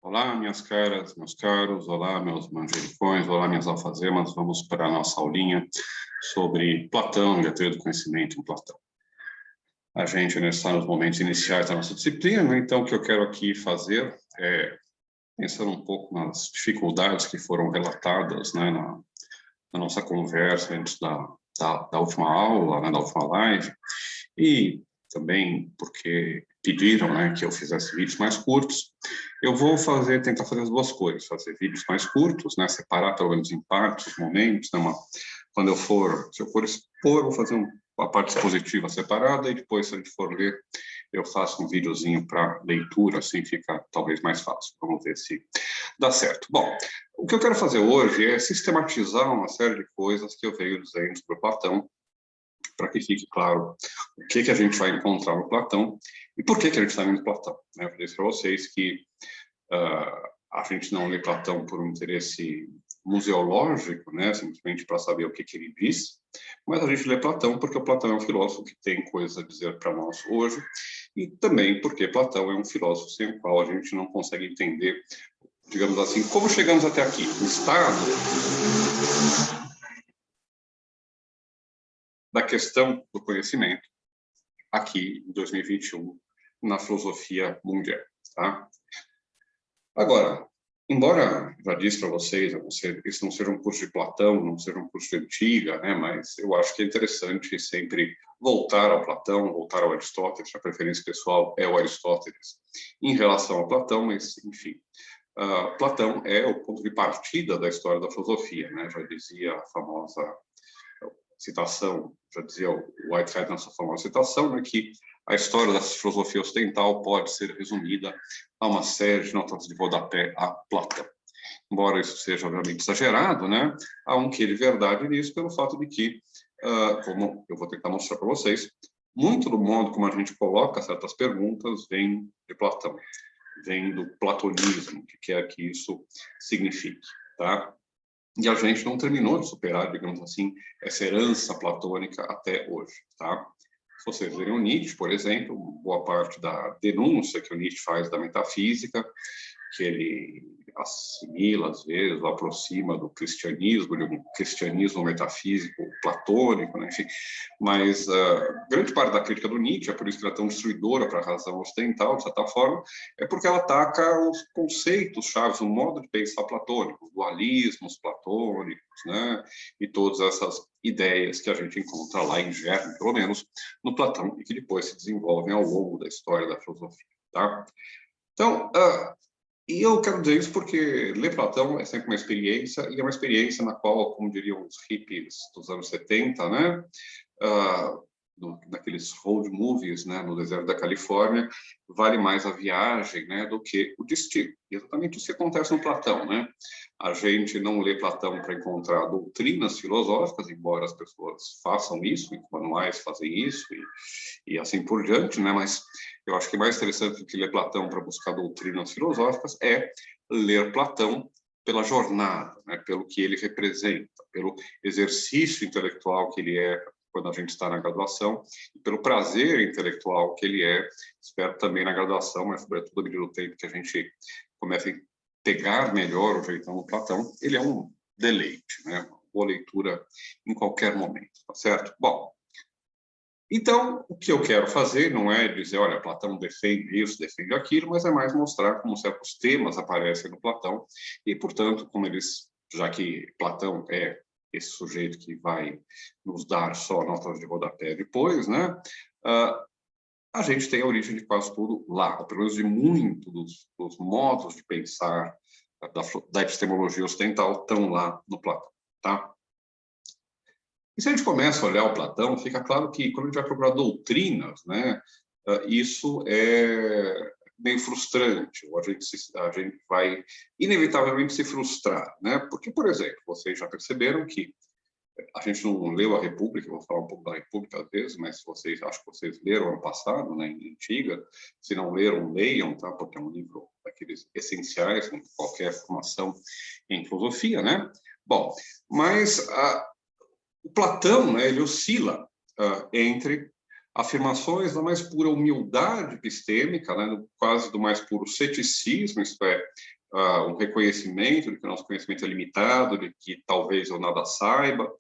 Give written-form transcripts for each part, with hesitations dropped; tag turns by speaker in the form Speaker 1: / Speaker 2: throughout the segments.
Speaker 1: Olá, minhas caras, meus caros, olá, meus manjericões, olá, minhas alfazemas. Vamos para a nossa aulinha sobre Platão e a teoria do conhecimento em Platão. A gente ainda está nos momentos iniciais da nossa disciplina, então o que eu quero aqui fazer é pensar um pouco nas dificuldades que foram relatadas, né, na nossa conversa antes da última aula, né, da última live, e também porque pediram, né, que eu fizesse vídeos mais curtos. Eu vou tentar fazer as duas coisas, fazer vídeos mais curtos, né, separar pelo menos em partes os momentos, né, se eu for expor, vou fazer uma parte expositiva separada e depois, se a gente for ler, eu faço um videozinho para leitura, assim fica talvez mais fácil. Vamos ver se dá certo. Bom, o que eu quero fazer hoje é sistematizar uma série de coisas que eu venho dizendo sobre Platão, para que fique claro o que a gente vai encontrar no Platão e por que a gente está lendo Platão. Né? Eu disse para vocês que a gente não lê Platão por um interesse museológico, né? Simplesmente para saber o que ele diz, mas a gente lê Platão porque o Platão é um filósofo que tem coisas a dizer para nós hoje, e também porque Platão é um filósofo sem o qual a gente não consegue entender, digamos assim, como chegamos até aqui, o estado da questão do conhecimento aqui em 2021 na filosofia mundial, tá? Agora, embora já disse para vocês, isso não seja um curso de Platão, não seja um curso de Antiga, né, mas eu acho que é interessante sempre voltar ao Platão, voltar ao Aristóteles, a preferência pessoal é o Aristóteles em relação a Platão, mas, enfim, Platão é o ponto de partida da história da filosofia, né, já dizia a famosa citação, já dizia o Whitehead na sua famosa citação, né, que a história da filosofia ocidental pode ser resumida a uma série de notas de rodapé a Platão. Embora isso seja obviamente exagerado, né, há um quê de verdade nisso pelo fato de que, como eu vou tentar mostrar para vocês, muito do modo como a gente coloca certas perguntas vem de Platão, vem do platonismo, o que quer que isso signifique, tá? E a gente não terminou de superar, digamos assim, essa herança platônica até hoje, tá? Se vocês verem o Nietzsche, por exemplo, boa parte da denúncia que o Nietzsche faz da metafísica, que ele assimila, às vezes, ou aproxima do cristianismo, de um cristianismo metafísico platônico, né? Enfim, mas grande parte da crítica do Nietzsche, é por isso que ela é tão destruidora para a razão ocidental, de certa forma, é porque ela ataca os conceitos chaves, o modo de pensar platônico, os dualismos platônicos, né? E todas essas ideias que a gente encontra lá em germe, pelo menos, no Platão, e que depois se desenvolvem ao longo da história da filosofia, tá? Então, e eu quero dizer isso porque ler Platão é sempre uma experiência, e é uma experiência na qual, como diriam os hippies dos anos 70, né, naqueles road movies, né, no deserto da Califórnia, vale mais a viagem, né, do que o destino. E exatamente isso que acontece no Platão, né? A gente não lê Platão para encontrar doutrinas filosóficas, embora as pessoas façam isso, os manuais fazem isso, e assim por diante, né? Mas eu acho que mais interessante do que ler Platão para buscar doutrinas filosóficas é ler Platão pela jornada, né? Pelo que ele representa, pelo exercício intelectual que ele é quando a gente está na graduação, e pelo prazer intelectual que ele é, espero também na graduação, mas sobretudo à medida do tempo que a gente começa a pegar melhor o jeitão do Platão, ele é um deleite, né? Uma boa leitura em qualquer momento, tá certo? Bom, então, o que eu quero fazer não é dizer, olha, Platão defende isso, defende aquilo, mas é mais mostrar como certos temas aparecem no Platão e, portanto, como eles, já que Platão é esse sujeito que vai nos dar só notas de rodapé depois, né? A gente tem a origem de quase tudo lá, ou pelo menos de muito dos modos de pensar da epistemologia ocidental estão lá no Platão, tá? E se a gente começa a olhar o Platão, fica claro que quando a gente vai procurar doutrinas, né, isso é meio frustrante, ou a gente vai inevitavelmente se frustrar, né? Porque, por exemplo, vocês já perceberam que a gente não leu a República, eu vou falar um pouco da República às vezes, mas acho que vocês leram ano passado, né, em Antiga. Se não leram, leiam, tá? Porque é um livro daqueles essenciais em qualquer formação em filosofia, né? Bom, mas o Platão, né, ele oscila entre afirmações da mais pura humildade epistêmica, né, quase do mais puro ceticismo, isto é, um reconhecimento de que o nosso conhecimento é limitado, de que talvez eu nada saiba,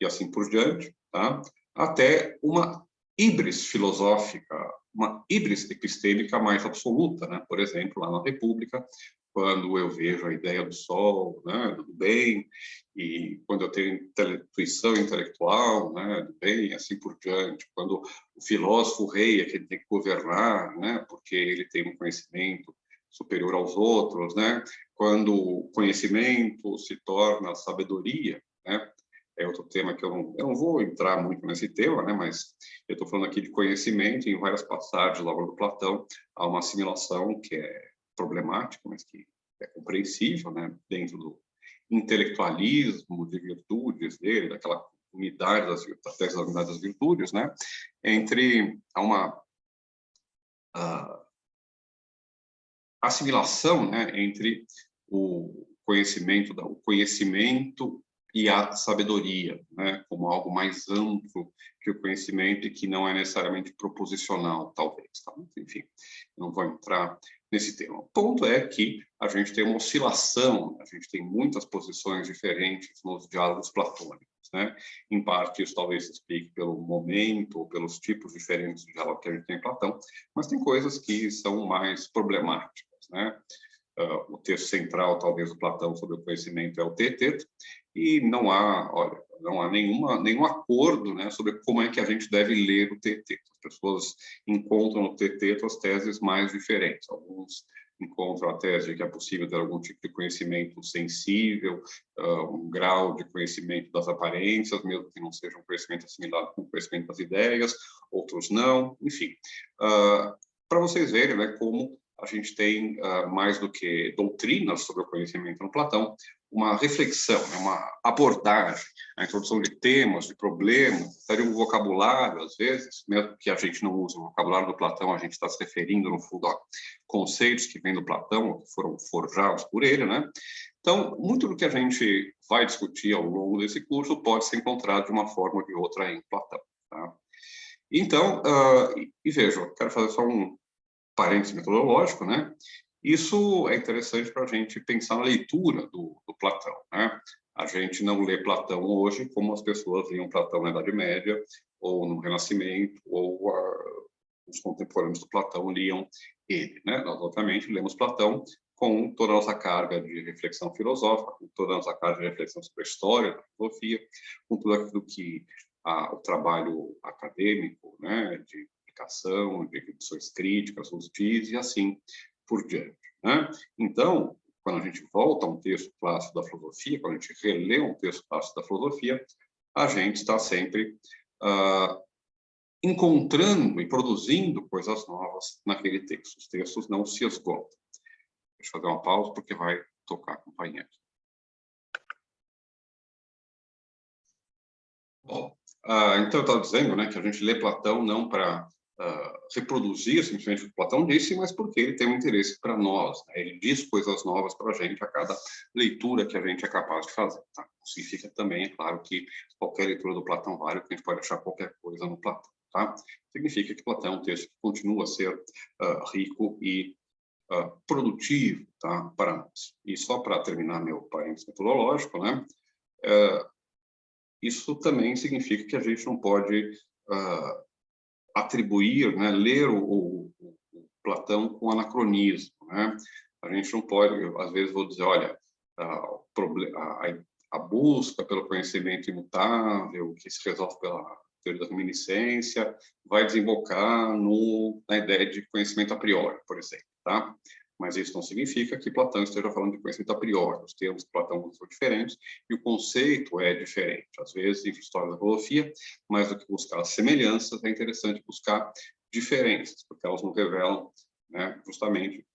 Speaker 1: e assim por diante, tá? Até uma híbris filosófica, uma híbris epistêmica mais absoluta, né? Por exemplo, lá na República, quando eu vejo a ideia do sol, né, do bem, e quando eu tenho intuição intelectual, né, do bem, e assim por diante, quando o filósofo rei é que ele tem que governar, né, porque ele tem um conhecimento superior aos outros, né, quando o conhecimento se torna sabedoria, né, é outro tema que eu não vou entrar muito nesse tema, né, mas eu estou falando aqui de conhecimento, e em várias passagens da obra do Platão há uma assimilação que é problemática, mas que é compreensível, né, dentro do intelectualismo de virtudes dele, daquela unidade das unidades das virtudes, né, entre uma assimilação, né, entre o conhecimento e a sabedoria, né, como algo mais amplo que o conhecimento e que não é necessariamente proposicional, talvez. Tá? Enfim, não vou entrar nesse tema. O ponto é que a gente tem uma oscilação, a gente tem muitas posições diferentes nos diálogos platônicos. Né? Em parte, isso talvez se explique pelo momento ou pelos tipos diferentes de diálogo que a gente tem em Platão, mas tem coisas que são mais problemáticas. Né? O texto central, talvez, do Platão sobre o conhecimento é o Teeteto, e não há nenhum acordo, né, sobre como é que a gente deve ler o Teeteto. As pessoas encontram no Teeteto as teses mais diferentes. Alguns encontram a tese de que é possível ter algum tipo de conhecimento sensível, um grau de conhecimento das aparências, mesmo que não seja um conhecimento assimilado com o conhecimento das ideias, outros não, enfim. Para vocês verem, né, como a gente tem, mais do que doutrinas sobre o conhecimento no Platão, uma reflexão, uma abordagem, a introdução de temas, de problemas, até de um vocabulário, às vezes, mesmo que a gente não use o vocabulário do Platão, a gente está se referindo, no fundo, a conceitos que vêm do Platão, que foram forjados por ele, né? Então, muito do que a gente vai discutir ao longo desse curso pode ser encontrado de uma forma ou de outra em Platão, tá? Então, vejam, quero fazer só um parênteses metodológico, né? Isso é interessante para a gente pensar na leitura do Platão, né? A gente não lê Platão hoje como as pessoas liam Platão na Idade Média, ou no Renascimento, ou os contemporâneos do Platão liam ele, né? Nós, obviamente, lemos Platão com toda a nossa carga de reflexão filosófica, com toda a nossa carga de reflexão sobre a história da filosofia, com tudo aquilo que o trabalho acadêmico, né, de publicação, de revisões críticas, nos diz, e assim por diante. Né? Então, quando a gente volta a um texto clássico da filosofia, quando a gente relê um texto clássico da filosofia, a gente está sempre encontrando e produzindo coisas novas naquele texto. Os textos não se esgotam. Deixa eu fazer uma pausa, porque vai tocar a campainha aqui. Bom, então eu estava dizendo, né, que a gente lê Platão não para reproduzir simplesmente o que Platão disse, mas porque ele tem um interesse para nós. Né? Ele diz coisas novas para a gente a cada leitura que a gente é capaz de fazer. Tá? Significa também, é claro, que qualquer leitura do Platão vale, que a gente pode achar qualquer coisa no Platão. Tá? Significa que Platão é um texto que continua a ser rico e produtivo, tá, para nós. E só para terminar meu parênteses metodológico, né, isso também significa que a gente não pode atribuir, né, ler o Platão com anacronismo, né? A gente não pode, às vezes vou dizer, olha, a busca pelo conhecimento imutável, que se resolve pela teoria da reminiscência, vai desembocar na ideia de conhecimento a priori, por exemplo, tá? Mas isso não significa que Platão esteja falando de conhecimento a priori. Os termos de Platão são diferentes e o conceito é diferente. Às vezes, em história da filosofia, mais do que buscar semelhanças, é interessante buscar diferenças, porque elas não revelam, né, justamente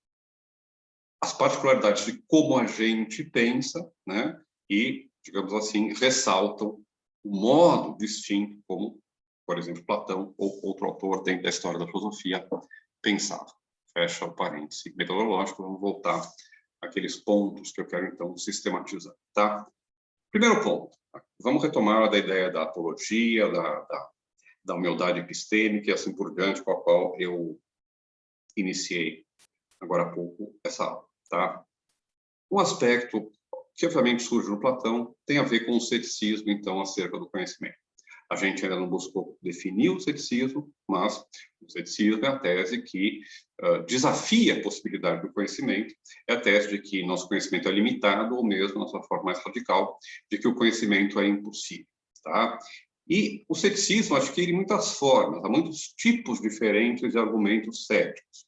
Speaker 1: as particularidades de como a gente pensa, né, e, digamos assim, ressaltam o modo distinto como, por exemplo, Platão ou outro autor dentro da história da filosofia pensava. Fecha o parêntese metodológico, vamos voltar àqueles pontos que eu quero, então, sistematizar, tá? Primeiro ponto, vamos retomar da ideia da apologia, da humildade epistêmica e assim por diante, com a qual eu iniciei agora há pouco essa aula, tá? Um aspecto que obviamente surge no Platão tem a ver com o ceticismo, então, acerca do conhecimento. A gente ainda não buscou definir o ceticismo, mas o ceticismo é a tese que desafia a possibilidade do conhecimento, é a tese de que nosso conhecimento é limitado, ou mesmo, na sua forma mais radical, de que o conhecimento é impossível, tá? E o ceticismo adquire muitas formas, há muitos tipos diferentes de argumentos céticos.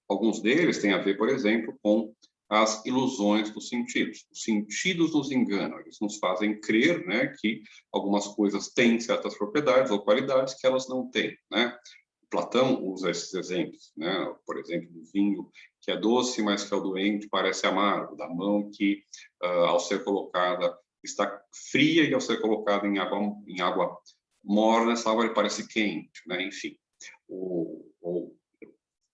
Speaker 1: Alguns deles têm a ver, por exemplo, com as ilusões dos sentidos. Os sentidos nos enganam, eles nos fazem crer, né, que algumas coisas têm certas propriedades ou qualidades que elas não têm, né? Platão usa esses exemplos, né? Por exemplo, do vinho que é doce, mas que ao doente parece amargo, da mão que, ao ser colocada, está fria e ao ser colocada em água morna, essa água parece quente, né? Enfim, ou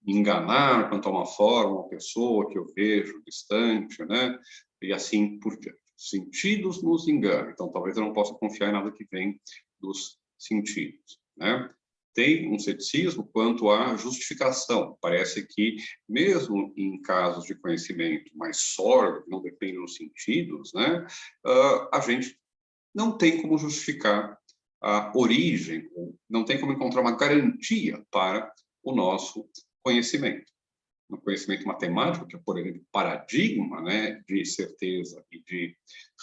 Speaker 1: enganar quanto a uma forma, uma pessoa que eu vejo distante, né? E assim por diante. Sentidos nos enganam, então talvez eu não possa confiar em nada que vem dos sentidos, né? Tem um ceticismo quanto à justificação. Parece que, mesmo em casos de conhecimento mais sólido, que não depende dos sentidos, né? A gente não tem como justificar a origem, não tem como encontrar uma garantia para o nosso conhecimento. No conhecimento matemático, que é, por exemplo, paradigma, né, de certeza e de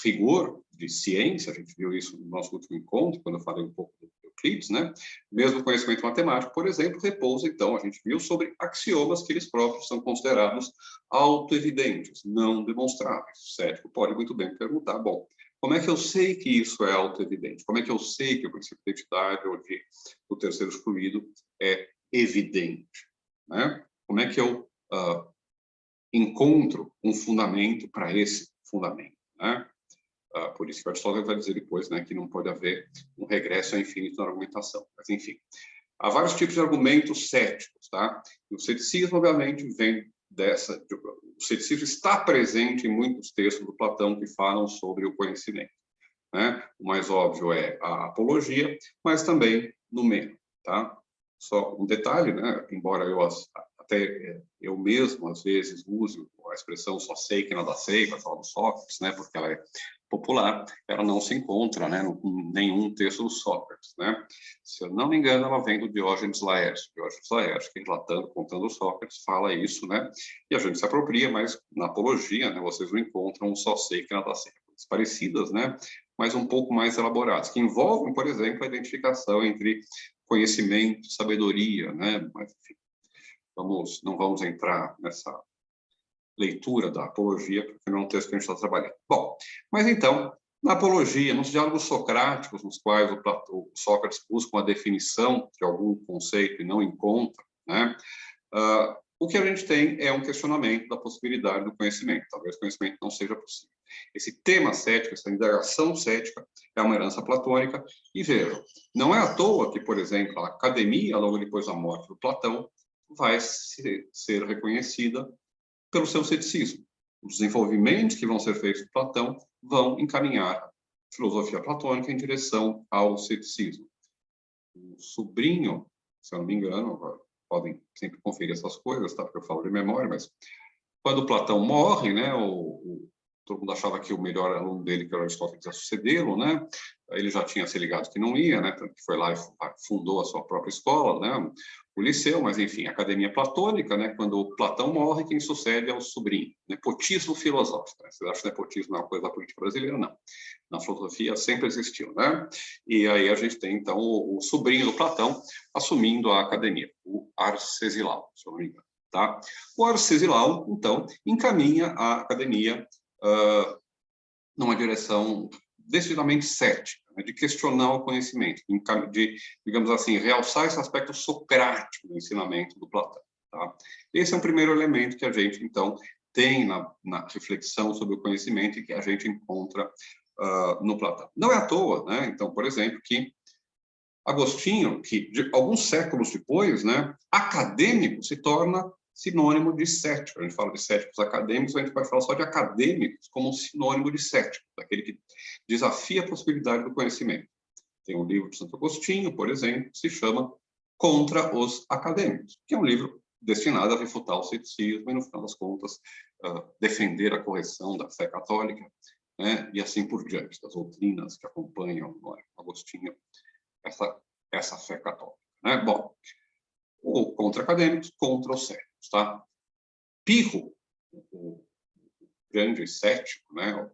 Speaker 1: rigor, de ciência, a gente viu isso no nosso último encontro, quando eu falei um pouco do Euclides, né? Mesmo o conhecimento matemático, por exemplo, repousa, então, a gente viu sobre axiomas que eles próprios são considerados autoevidentes, não demonstráveis. O cético pode muito bem perguntar, bom, como é que eu sei que isso é autoevidente? Como é que eu sei que o princípio de identidade ou do terceiro excluído é evidente? Né? Como é que eu encontro um fundamento para esse fundamento? Né? Por isso que Aristóteles vai dizer depois, né, que não pode haver um regresso ao infinito na argumentação. Mas, enfim, há vários tipos de argumentos céticos. Tá? E o ceticismo, obviamente, vem dessa... O ceticismo está presente em muitos textos do Platão que falam sobre o conhecimento. Né? O mais óbvio é a apologia, mas também no Meno. Tá? Só um detalhe, né? Embora até eu mesmo, às vezes, use a expressão só sei que nada sei, para falar do Sócrates, né? Porque ela é popular, ela não se encontra, né, em nenhum texto do Sócrates, né? Se eu não me engano, ela vem do Diógenes Laércio. Diógenes Laércio, que relatando, contando o Sócrates, fala isso, né? E a gente se apropria, mas na apologia, né, vocês não encontram um só sei que nada sei. Parecidas, né? Mas um pouco mais elaboradas, que envolvem, por exemplo, a identificação entre conhecimento e sabedoria, né? Mas, enfim, não vamos entrar nessa leitura da apologia, porque não é um texto que a gente está trabalhando. Bom, mas então, na apologia, nos diálogos socráticos, nos quais o Sócrates busca uma definição de algum conceito e não encontra, né? O que a gente tem é um questionamento da possibilidade do conhecimento. Talvez o conhecimento não seja possível. Esse tema cético, essa indagação cética, é uma herança platônica. E vejam, não é à toa que, por exemplo, a academia, logo depois da morte do Platão, vai ser reconhecida pelo seu ceticismo. Os desenvolvimentos que vão ser feitos por Platão vão encaminhar a filosofia platônica em direção ao ceticismo. O sobrinho, se eu não me engano, podem sempre conferir essas coisas, tá? Porque eu falo de memória, mas quando Platão morre, né, todo mundo achava que o melhor aluno dele, que era Aristóteles, ia sucedê-lo, né? Ele já tinha se ligado que não ia, né? Tanto que foi lá e fundou a sua própria escola, né? O Liceu, mas enfim, a Academia Platônica, né? Quando Platão morre, quem sucede é o sobrinho. Nepotismo filosófico. Né? Vocês acham que nepotismo é uma coisa da política brasileira? Não. Na filosofia sempre existiu, né? E aí a gente tem, então, o sobrinho do Platão assumindo a academia, o Arcesilau, se eu não me engano. Tá? O Arcesilau, então, encaminha a academia numa direção decididamente cética, né, de questionar o conhecimento, de, digamos assim, realçar esse aspecto socrático do ensinamento do Platão. Tá? Esse é um primeiro elemento que a gente, então, tem na reflexão sobre o conhecimento e que a gente encontra no Platão. Não é à toa, né? Então, por exemplo, que Agostinho, que alguns séculos depois, né, acadêmico se torna sinônimo de cético. A gente fala de céticos acadêmicos, a gente pode falar só de acadêmicos como um sinônimo de cético, daquele que desafia a possibilidade do conhecimento. Tem um livro de Santo Agostinho, por exemplo, que se chama Contra os Acadêmicos, que é um livro destinado a refutar o ceticismo e, no final das contas, defender a correção da fé católica, né, e assim por diante, das doutrinas que acompanham Agostinho, essa fé católica. Né? Bom, o contra acadêmicos, contra os céticos. Tá? Pirro, o grande cético, né,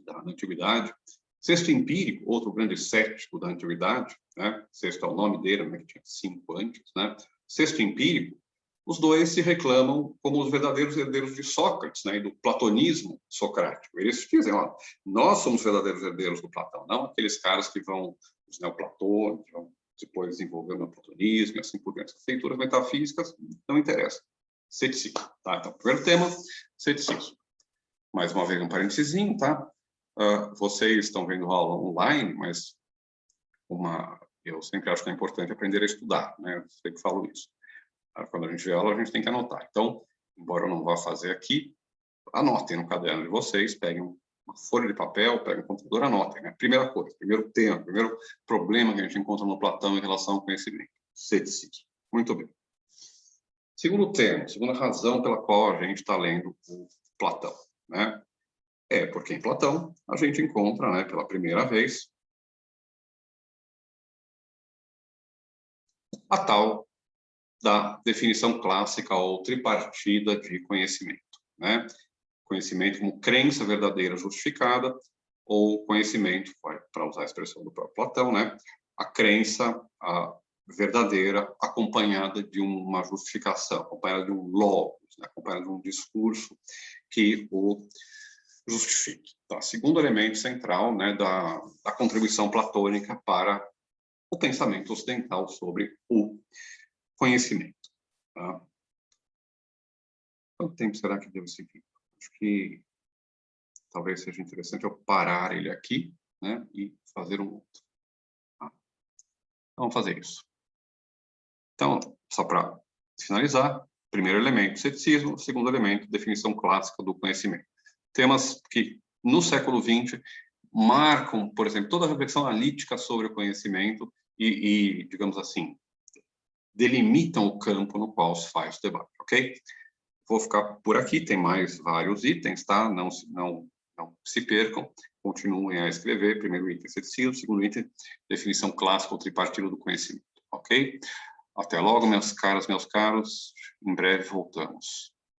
Speaker 1: da antiguidade, Sexto Empírico, outro grande cético da antiguidade, né, Sexto é o nome dele, né, que tinha 5 antes, né, Sexto Empírico, os dois se reclamam como os verdadeiros herdeiros de Sócrates, né, e do platonismo socrático. Eles dizem, ó, nós somos verdadeiros herdeiros do Platão, não aqueles caras que vão, os neoplatônicos, que vão depois desenvolver o neoplatonismo e assim por diante. As leituras metafísicas não interessam. Ceticismo, tá? Então, primeiro tema, ceticismo. Mais uma vez um parentezinho, tá? Vocês estão vendo aula online, mas eu sempre acho que é importante aprender a estudar, né? Eu sempre falo isso. Quando a gente vê aula, a gente tem que anotar. Então, embora eu não vá fazer aqui, anotem no caderno de vocês, peguem uma folha de papel, peguem um computador, anotem. Né? Primeira coisa, primeiro tema, primeiro problema que a gente encontra no Platão em relação ao conhecimento. Ceticismo. Muito bem. Segundo tema, segunda razão pela qual a gente está lendo o Platão, né? É porque em Platão a gente encontra, né, pela primeira vez, a tal da definição clássica ou tripartida de conhecimento, né? Conhecimento como crença verdadeira justificada, ou conhecimento, para usar a expressão do próprio Platão, né? A crença verdadeira acompanhada de uma justificação, acompanhada de um logos, né? Acompanhada de um discurso que o justifique. Tá? Segundo elemento central, né, da contribuição platônica para o pensamento ocidental sobre o conhecimento. Tá? Quanto tempo será que devo seguir? Acho que talvez seja interessante eu parar ele aqui, né, e fazer um outro. Tá? Vamos fazer isso. Então, só para finalizar, primeiro elemento, ceticismo, segundo elemento, definição clássica do conhecimento. Temas que, no século XX, marcam, por exemplo, toda a reflexão analítica sobre o conhecimento e, digamos assim, delimitam o campo no qual se faz o debate, ok? Vou ficar por aqui, tem mais vários itens, tá? Não se percam, continuem a escrever. Primeiro item, ceticismo, segundo item, definição clássica ou tripartida do conhecimento, ok? Até logo, minhas caras, meus caros, em breve voltamos.